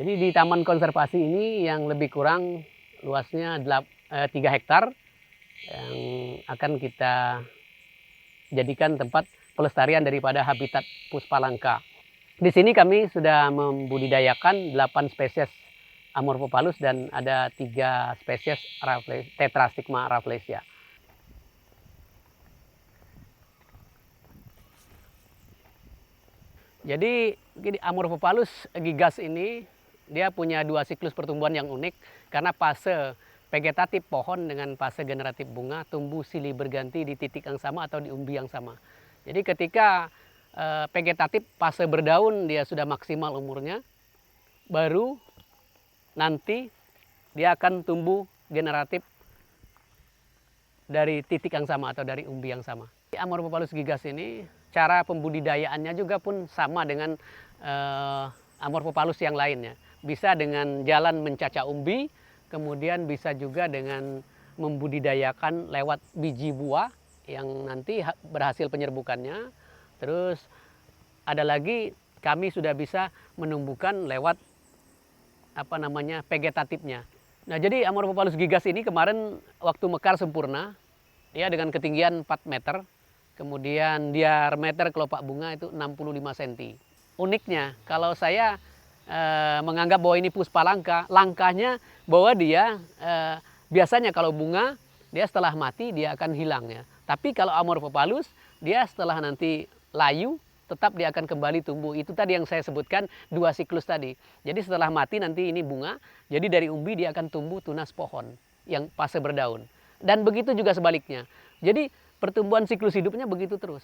Jadi di taman konservasi ini yang lebih kurang luasnya 3 hektar yang akan kita jadikan tempat pelestarian daripada habitat Puspalangka. Di sini kami sudah membudidayakan 8 spesies Amorphophallus dan ada 3 spesies Tetrastigma rafflesia. Jadi Amorphophallus gigas ini dia punya 2 siklus pertumbuhan yang unik karena fase vegetatif pohon dengan fase generatif bunga tumbuh silih berganti di titik yang sama atau di umbi yang sama. Jadi ketika vegetatif fase berdaun dia sudah maksimal umurnya, baru nanti dia akan tumbuh generatif dari titik yang sama atau dari umbi yang sama. Amorphophallus gigas ini cara pembudidayaannya juga pun sama dengan Amorphophallus yang lainnya. Bisa dengan jalan mencacah umbi, kemudian bisa juga dengan membudidayakan lewat biji buah yang nanti berhasil penyerbukannya. Terus ada lagi kami sudah bisa menumbuhkan lewat vegetatifnya. Nah, jadi Amorphophallus gigas ini kemarin waktu mekar sempurna, dia dengan ketinggian 4 meter, kemudian diameter kelopak bunga itu 65 cm. Uniknya, kalau saya menganggap bahwa ini Puspalangka, langkahnya bahwa dia biasanya kalau bunga, dia setelah mati dia akan hilang ya. Tapi kalau Amorphophallus, dia setelah nanti layu, tetap dia akan kembali tumbuh. Itu tadi yang saya sebutkan 2 siklus tadi. Jadi setelah mati nanti ini bunga, jadi dari umbi dia akan tumbuh tunas pohon yang fase berdaun. Dan begitu juga sebaliknya. Jadi pertumbuhan siklus hidupnya begitu terus.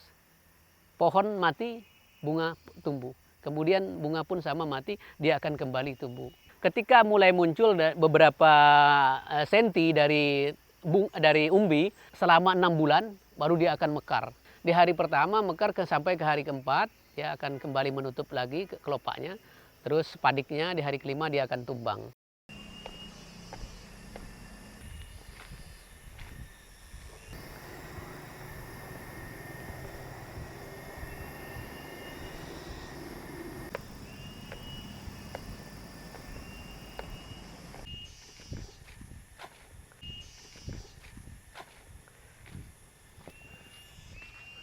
Pohon mati, bunga tumbuh. Kemudian bunga pun sama mati, dia akan kembali tumbuh. Ketika mulai muncul beberapa senti dari umbi, selama 6 bulan baru dia akan mekar. Di hari pertama mekar sampai ke hari keempat, dia akan kembali menutup lagi kelopaknya. Terus padiknya di hari kelima dia akan tumbang.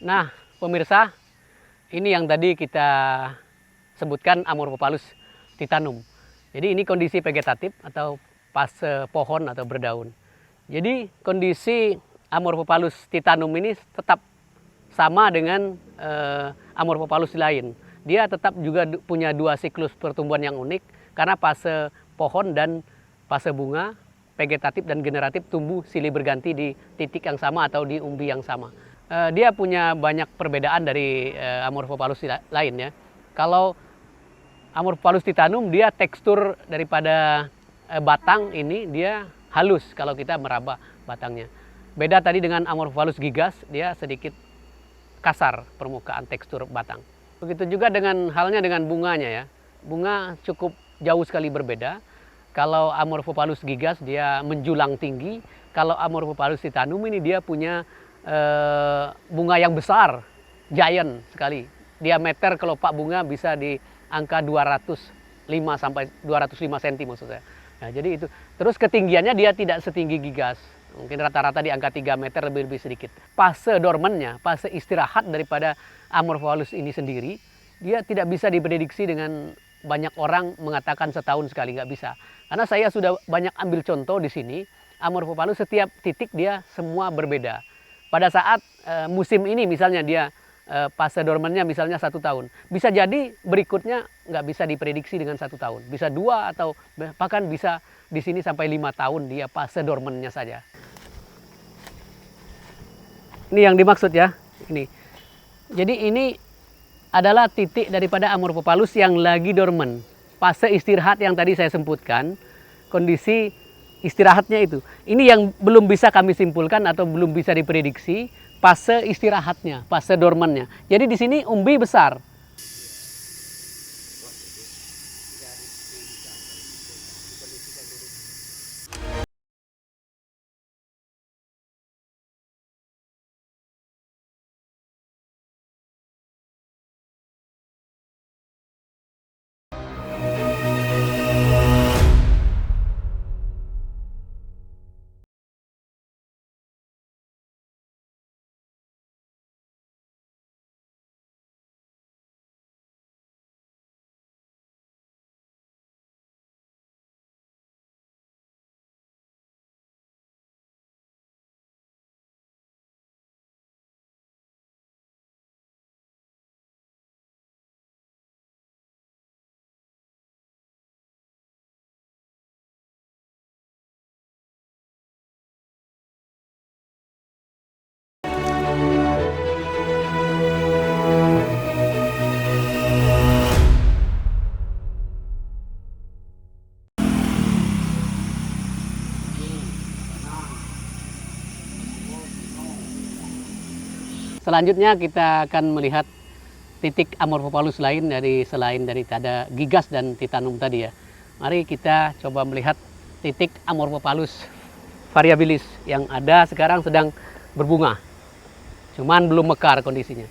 Nah, pemirsa, ini yang tadi kita sebutkan Amorphophallus titanum. Jadi ini kondisi vegetatif atau fase pohon atau berdaun. Jadi kondisi Amorphophallus titanum ini tetap sama dengan Amorphophallus lain. Dia tetap juga punya 2 siklus pertumbuhan yang unik karena fase pohon dan fase bunga, vegetatif dan generatif tumbuh silih berganti di titik yang sama atau di umbi yang sama. Dia punya banyak perbedaan dari Amorphophallus lain ya. Kalau Amorphophallus titanum dia tekstur daripada batang ini dia halus kalau kita meraba batangnya. Beda tadi dengan Amorphophallus gigas, dia sedikit kasar permukaan tekstur batang. Begitu juga halnya dengan bunganya ya. Bunga cukup jauh sekali berbeda. Kalau Amorphophallus gigas dia menjulang tinggi, kalau Amorphophallus titanum ini dia punya bunga yang besar, giant sekali. Diameter kelopak bunga bisa di angka 205 sampai 205 cm maksud saya. Nah, jadi itu. Terus ketinggiannya dia tidak setinggi gigas. Mungkin rata-rata di angka 3 meter lebih sedikit. Fase dormannya, fase istirahat daripada Amorphophallus ini sendiri, dia tidak bisa diprediksi dengan banyak orang mengatakan setahun sekali, nggak bisa. Karena saya sudah banyak ambil contoh di sini, Amorphophallus setiap titik dia semua berbeda. Pada saat musim ini misalnya dia fase dormannya misalnya 1 tahun. Bisa jadi berikutnya nggak bisa diprediksi dengan 1 tahun. Bisa 2 atau bahkan bisa di sini sampai 5 tahun dia fase dormannya saja. Ini yang dimaksud ya. Ini. Jadi ini adalah titik daripada Amorphophallus yang lagi dorman. Fase istirahat yang tadi saya sebutkan, kondisi istirahatnya itu. Ini yang belum bisa kami simpulkan atau belum bisa diprediksi fase istirahatnya, fase dormannya. Jadi di sini umbi besar. Selanjutnya kita akan melihat titik Amorphophallus lain selain dari tada gigas dan titanum tadi ya. Mari kita coba melihat titik Amorphophallus variabilis yang ada sekarang sedang berbunga. Cuman belum mekar kondisinya.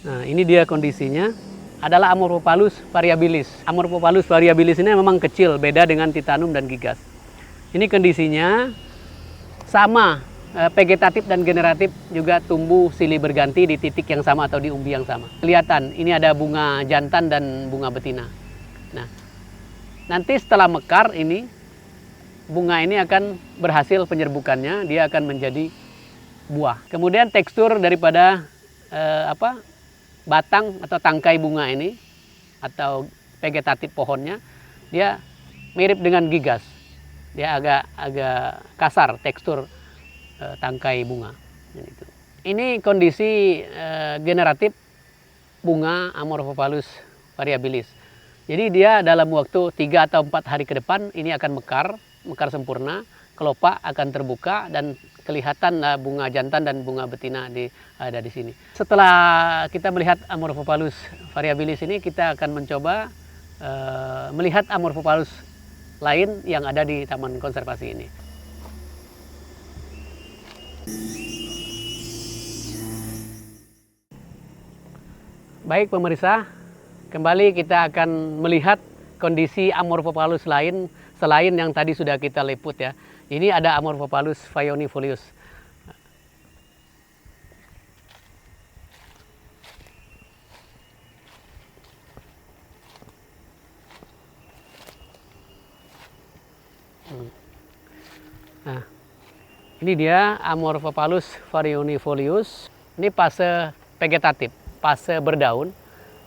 Nah, ini dia kondisinya, adalah Amorphophallus variabilis. Amorphophallus variabilis ini memang kecil, beda dengan titanum dan gigas. Ini kondisinya sama, vegetatif dan generatif juga tumbuh silih berganti di titik yang sama atau di umbi yang sama. Kelihatan, ini ada bunga jantan dan bunga betina. Nah, nanti setelah mekar ini, bunga ini akan berhasil penyerbukannya, dia akan menjadi buah. Kemudian tekstur daripada batang atau tangkai bunga ini atau vegetatif pohonnya, dia mirip dengan gigas. Dia agak kasar tekstur tangkai bunga. Ini kondisi generatif bunga Amorphophallus variabilis. Jadi dia dalam waktu 3 atau 4 hari ke depan ini akan mekar sempurna, kelopak akan terbuka dan kelihatan bunga jantan dan bunga betina ada di sini. Setelah kita melihat Amorphophallus variabilis ini, kita akan mencoba melihat Amorphophallus lain yang ada di taman konservasi ini. Baik pemirsa, kembali kita akan melihat kondisi Amorphophallus lain selain yang tadi sudah kita liput ya. Ini ada Amorphophallus phaeonifolius. Nah, ini dia Amorphophallus phaeonifolius. Ini fase vegetatif, fase berdaun,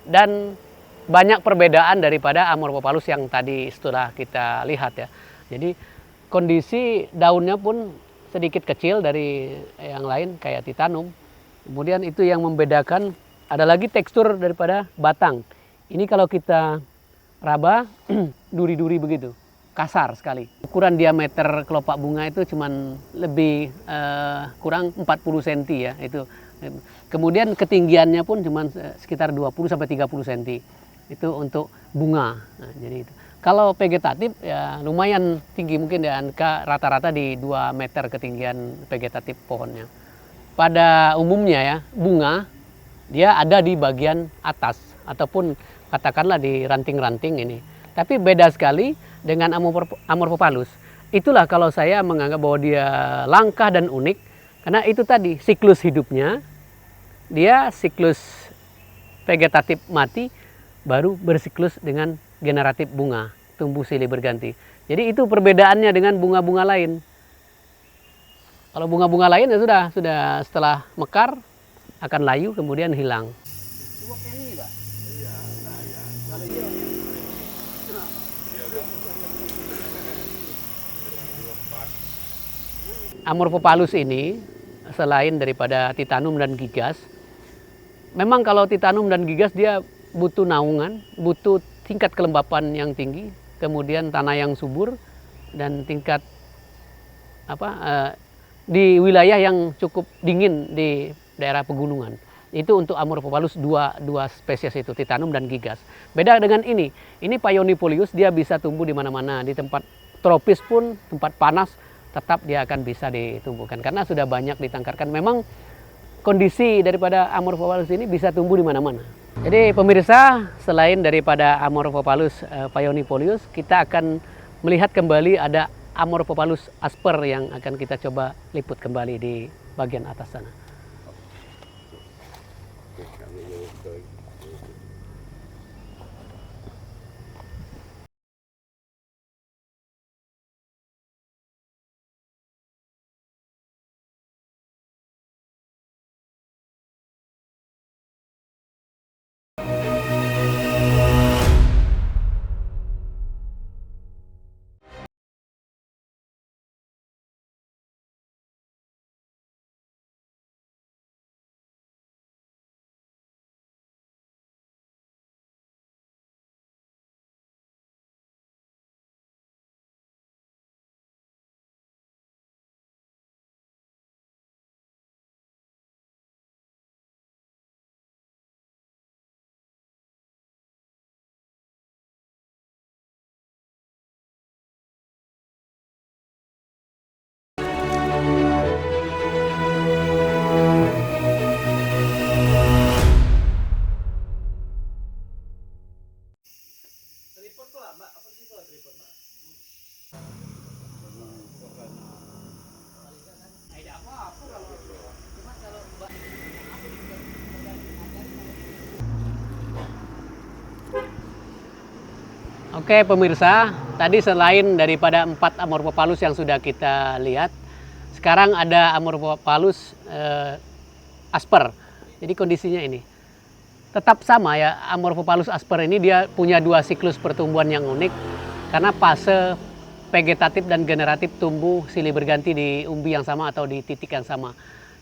dan banyak perbedaan daripada Amorphophallus yang tadi setelah kita lihat ya. Jadi kondisi daunnya pun sedikit kecil dari yang lain kayak titanum. Kemudian itu yang membedakan, ada lagi tekstur daripada batang. Ini kalau kita raba duri-duri begitu, kasar sekali. Ukuran diameter kelopak bunga itu cuman lebih kurang 40 cm ya itu. Kemudian ketinggiannya pun cuma sekitar 20 sampai 30 cm. Itu untuk bunga. Nah, jadi itu. Kalau vegetatif ya lumayan tinggi, mungkin di angka rata-rata di 2 meter ketinggian vegetatif pohonnya. Pada umumnya ya, bunga dia ada di bagian atas ataupun katakanlah di ranting-ranting ini. Tapi beda sekali dengan Amorphophallus. Itulah kalau saya menganggap bahwa dia langka dan unik karena itu tadi siklus hidupnya, dia siklus vegetatif mati baru bersiklus dengan generatif bunga, tumbuh silih berganti. Jadi itu perbedaannya dengan bunga-bunga lain. Kalau bunga-bunga lain ya sudah setelah mekar akan layu kemudian hilang. Amorphophallus ini selain daripada titanum dan gigas, memang kalau titanum dan gigas dia butuh naungan, butuh tingkat kelembapan yang tinggi, kemudian tanah yang subur dan tingkat di wilayah yang cukup dingin di daerah pegunungan. Itu untuk Amorphophallus dua spesies itu, titanum dan gigas. Beda dengan ini phaeonifolius, dia bisa tumbuh di mana-mana, di tempat tropis pun, tempat panas tetap dia akan bisa ditumbuhkan karena sudah banyak ditangkarkan. Memang kondisi daripada Amorphophallus ini bisa tumbuh di mana-mana. Jadi pemirsa, selain daripada Amorphophallus phaeonifolius, kita akan melihat kembali ada Amorphophallus asper yang akan kita coba liput kembali di bagian atas sana. Oke pemirsa, tadi selain daripada 4 Amorphophallus yang sudah kita lihat, sekarang ada Amorphophallus asper. Jadi kondisinya ini. Tetap sama ya, Amorphophallus asper ini dia punya 2 siklus pertumbuhan yang unik karena fase vegetatif dan generatif tumbuh silih berganti di umbi yang sama atau di titik yang sama.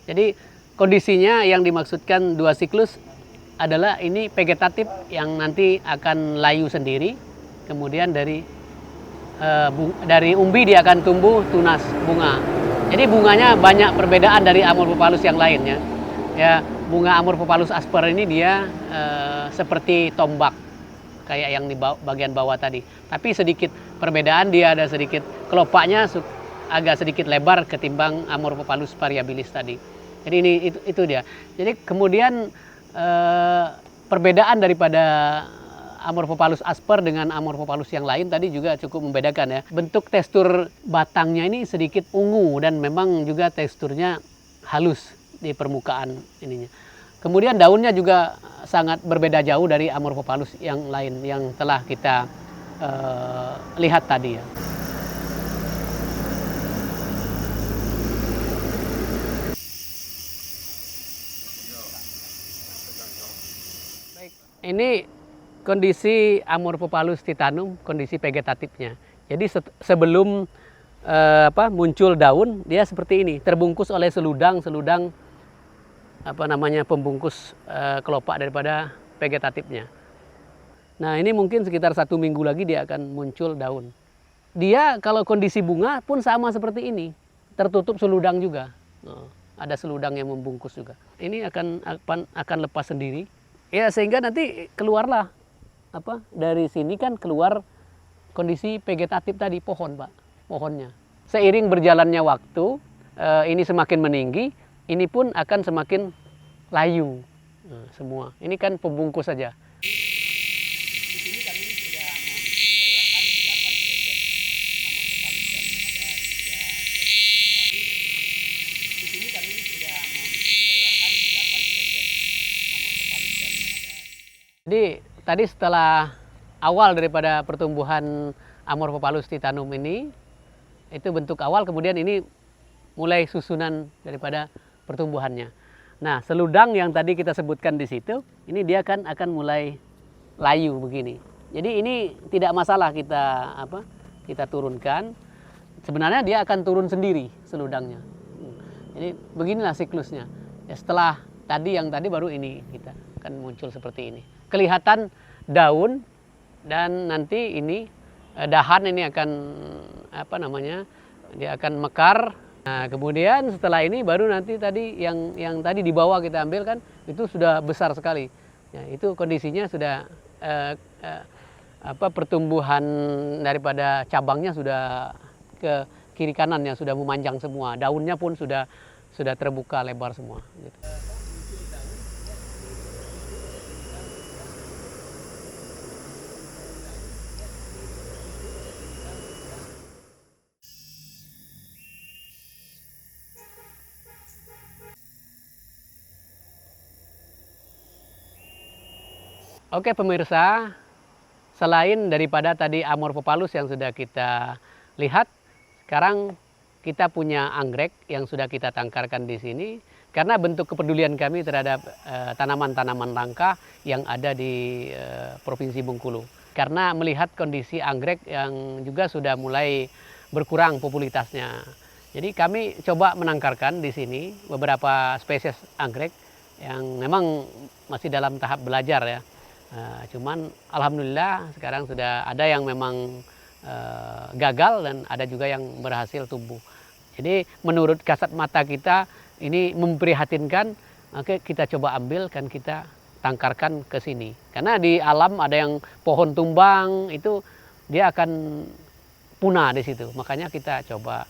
Jadi kondisinya yang dimaksudkan 2 siklus adalah ini vegetatif yang nanti akan layu sendiri, kemudian dari umbi dia akan tumbuh tunas bunga. Jadi bunganya banyak perbedaan dari Amorphophallus yang lainnya. Ya, bunga Amorphophallus asper ini dia seperti tombak kayak yang di bagian bawah tadi. Tapi sedikit perbedaan, dia ada sedikit kelopaknya agak sedikit lebar ketimbang Amorphophallus variabilis tadi. Jadi ini itu dia. Jadi kemudian perbedaan daripada Amorphophallus asper dengan Amorphophallus yang lain tadi juga cukup membedakan ya. Bentuk tekstur batangnya ini sedikit ungu dan memang juga teksturnya halus di permukaan ininya. Kemudian daunnya juga sangat berbeda jauh dari Amorphophallus yang lain yang telah kita lihat tadi ya. Baik, ini kondisi Amorphophallus titanum, kondisi vegetatifnya. Jadi sebelum muncul daun, dia seperti ini, terbungkus oleh seludang pembungkus kelopak daripada vegetatifnya. Nah ini mungkin sekitar 1 minggu lagi dia akan muncul daun. Dia kalau kondisi bunga pun sama seperti ini, tertutup seludang juga. Ada seludang yang membungkus juga. Ini akan lepas sendiri. Ya sehingga nanti keluarlah dari sini kan keluar kondisi vegetatif tadi pohonnya. Seiring berjalannya waktu ini semakin meninggi, ini pun akan semakin layu semua. Ini kan pembungkus saja. Di sini kami sudah membudidayakan 8 spesies Amorphophallus dan ada 3 spesies. Di sini kami sudah membudidayakan 8 spesies Amorphophallus dan ada. Jadi tadi setelah awal daripada pertumbuhan Amorphophallus titanum ini, itu bentuk awal, kemudian ini mulai susunan daripada pertumbuhannya. Nah, seludang yang tadi kita sebutkan di situ, ini dia akan mulai layu begini. Jadi ini tidak masalah kita turunkan. Sebenarnya dia akan turun sendiri seludangnya. Jadi beginilah siklusnya. Ya, setelah yang tadi baru ini kita akan muncul seperti ini. Kelihatan daun dan nanti ini dahan ini akan dia akan mekar. Nah, kemudian setelah ini baru nanti tadi yang tadi di bawah kita ambil kan itu sudah besar sekali. Ya, itu kondisinya sudah pertumbuhan daripada cabangnya sudah ke kiri kanannya sudah memanjang semua. Daunnya pun sudah terbuka lebar semua. Gitu. Oke pemirsa, selain daripada tadi Amorphophallus yang sudah kita lihat, sekarang kita punya anggrek yang sudah kita tangkarkan di sini karena bentuk kepedulian kami terhadap tanaman-tanaman langka yang ada di Provinsi Bengkulu. Karena melihat kondisi anggrek yang juga sudah mulai berkurang popularitasnya. Jadi kami coba menangkarkan di sini beberapa spesies anggrek yang memang masih dalam tahap belajar ya. Cuman alhamdulillah sekarang sudah ada yang memang gagal dan ada juga yang berhasil tumbuh. Jadi menurut kasat mata kita ini memprihatinkan, oke kita coba ambil kan kita tangkarkan ke sini. Karena di alam ada yang pohon tumbang itu dia akan punah di situ. Makanya kita coba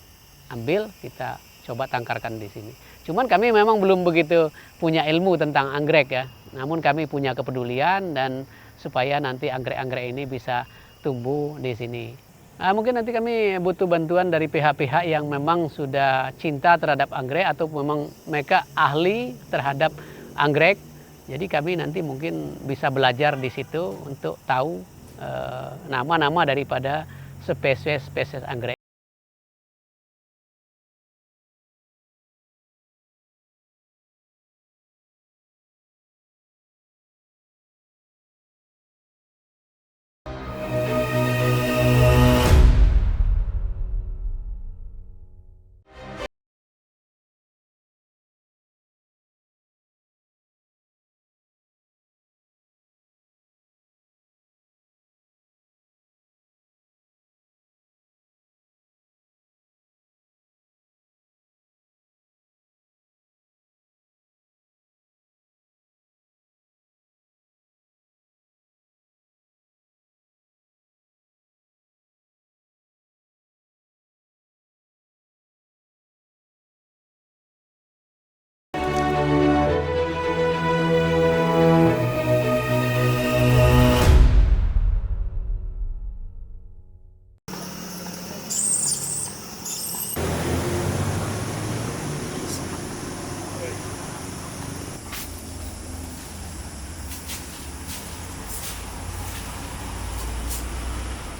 ambil, kita coba tangkarkan di sini. Cuman kami memang belum begitu punya ilmu tentang anggrek ya. Namun kami punya kepedulian dan supaya nanti anggrek-anggrek ini bisa tumbuh di sini. Mungkin nanti kami butuh bantuan dari pihak-pihak yang memang sudah cinta terhadap anggrek atau memang mereka ahli terhadap anggrek. Jadi kami nanti mungkin bisa belajar di situ untuk tahu nama-nama daripada spesies-spesies anggrek.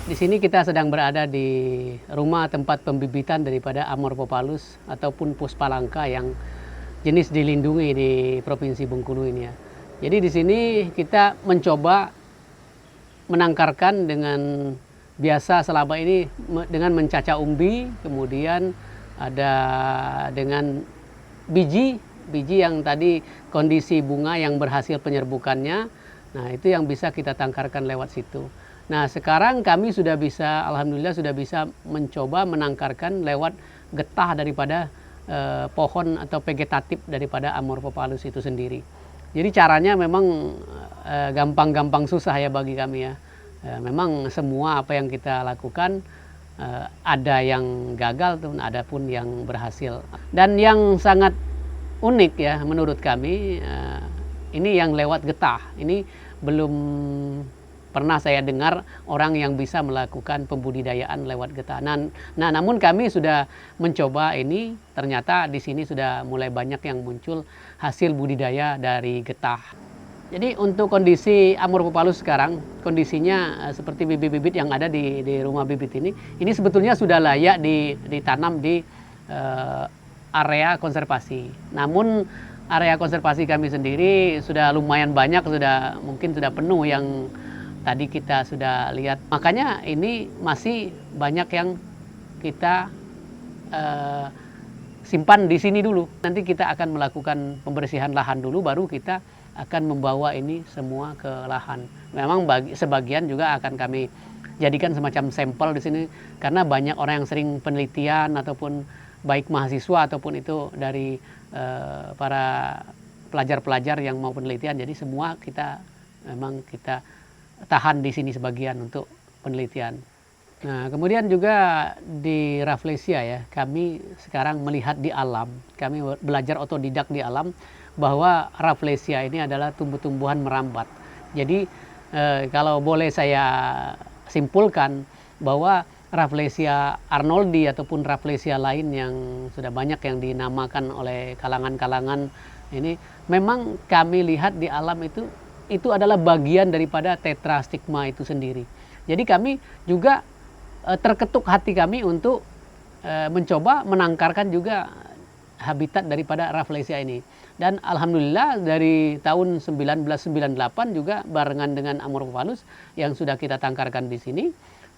Di sini kita sedang berada di rumah tempat pembibitan daripada Amorphophallus ataupun Puspa langka yang jenis dilindungi di Provinsi Bengkulu ini ya. Jadi di sini kita mencoba menangkarkan dengan biasa selama ini dengan mencaca umbi, kemudian ada dengan biji yang tadi kondisi bunga yang berhasil penyerbukannya. Nah, itu yang bisa kita tangkarkan lewat situ. Nah, sekarang kami sudah bisa, alhamdulillah sudah bisa mencoba menangkarkan lewat getah daripada pohon atau vegetatif daripada Amorphophallus itu sendiri. Jadi caranya memang gampang-gampang susah ya bagi kami ya. Memang semua apa yang kita lakukan ada yang gagal tuh, ada pun yang berhasil. Dan yang sangat unik ya menurut kami ini yang lewat getah. Ini belum pernah saya dengar orang yang bisa melakukan pembudidayaan lewat getah. Nah, namun kami sudah mencoba ini, ternyata di sini sudah mulai banyak yang muncul hasil budidaya dari getah. Jadi untuk kondisi Amorphophallus sekarang, kondisinya seperti bibit-bibit yang ada di rumah bibit ini sebetulnya sudah layak ditanam di area konservasi. Namun area konservasi kami sendiri sudah lumayan banyak, mungkin sudah penuh yang tadi kita sudah lihat. Makanya ini masih banyak yang kita simpan di sini dulu. Nanti kita akan melakukan pembersihan lahan dulu, baru kita akan membawa ini semua ke lahan. Memang sebagian juga akan kami jadikan semacam sampel di sini, karena banyak orang yang sering penelitian ataupun baik mahasiswa ataupun itu dari para pelajar-pelajar yang mau penelitian. Jadi semua memang kita tahan di sini sebagian untuk penelitian. Nah, kemudian juga di Rafflesia ya, kami sekarang melihat di alam, kami belajar otodidak di alam bahwa Rafflesia ini adalah tumbuh-tumbuhan merambat. Jadi kalau boleh saya simpulkan bahwa Rafflesia arnoldi ataupun Rafflesia lain yang sudah banyak yang dinamakan oleh kalangan-kalangan ini, memang kami lihat di alam itu adalah bagian daripada tetrastigma itu sendiri. Jadi kami juga terketuk hati kami untuk mencoba menangkarkan juga habitat daripada Rafflesia ini. Dan alhamdulillah dari tahun 1998 juga barengan dengan Amorphophallus yang sudah kita tangkarkan di sini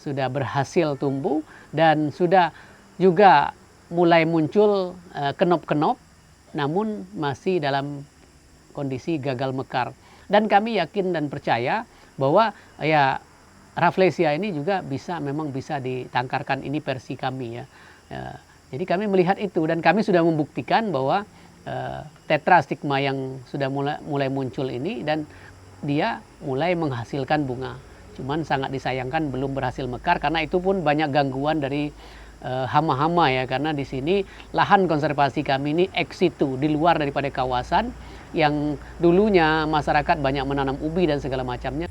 sudah berhasil tumbuh dan sudah juga mulai muncul kenop-kenop, namun masih dalam kondisi gagal mekar. Dan kami yakin dan percaya bahwa ya Rafflesia ini juga memang bisa ditangkarkan, ini versi kami ya. Jadi kami melihat itu dan kami sudah membuktikan bahwa tetrastigma yang sudah mulai muncul ini dan dia mulai menghasilkan bunga. Cuman sangat disayangkan belum berhasil mekar karena itu pun banyak gangguan dari hama-hama ya, karena di sini lahan konservasi kami ini ex situ, di luar daripada kawasan yang dulunya masyarakat banyak menanam ubi dan segala macamnya.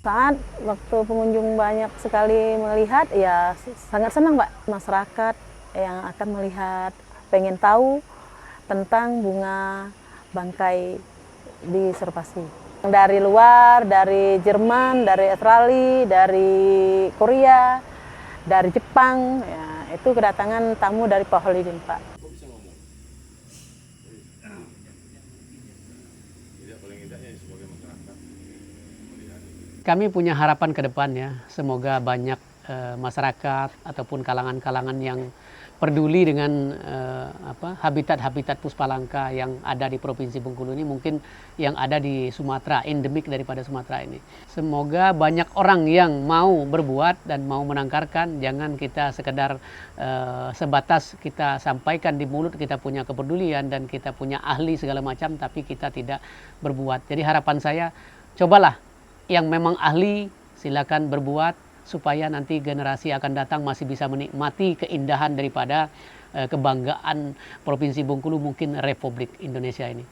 Saat waktu pengunjung banyak sekali melihat, ya sangat senang Pak. Masyarakat yang akan melihat, pengen tahu tentang bunga bangkai di Serpasi. Dari luar, dari Jerman, dari Australia, dari Korea, dari Jepang, ya, itu kedatangan tamu dari Pak Holidin Pak. Kami punya harapan ke depan ya, semoga banyak masyarakat ataupun kalangan-kalangan yang peduli dengan habitat-habitat Puspalangka yang ada di Provinsi Bengkulu ini, mungkin yang ada di Sumatera, endemik daripada Sumatera ini. Semoga banyak orang yang mau berbuat dan mau menangkarkan, jangan kita sekedar sebatas kita sampaikan di mulut, kita punya kepedulian dan kita punya ahli segala macam, tapi kita tidak berbuat. Jadi harapan saya, cobalah yang memang ahli silakan berbuat supaya nanti generasi akan datang masih bisa menikmati keindahan daripada kebanggaan Provinsi Bengkulu, mungkin Republik Indonesia ini.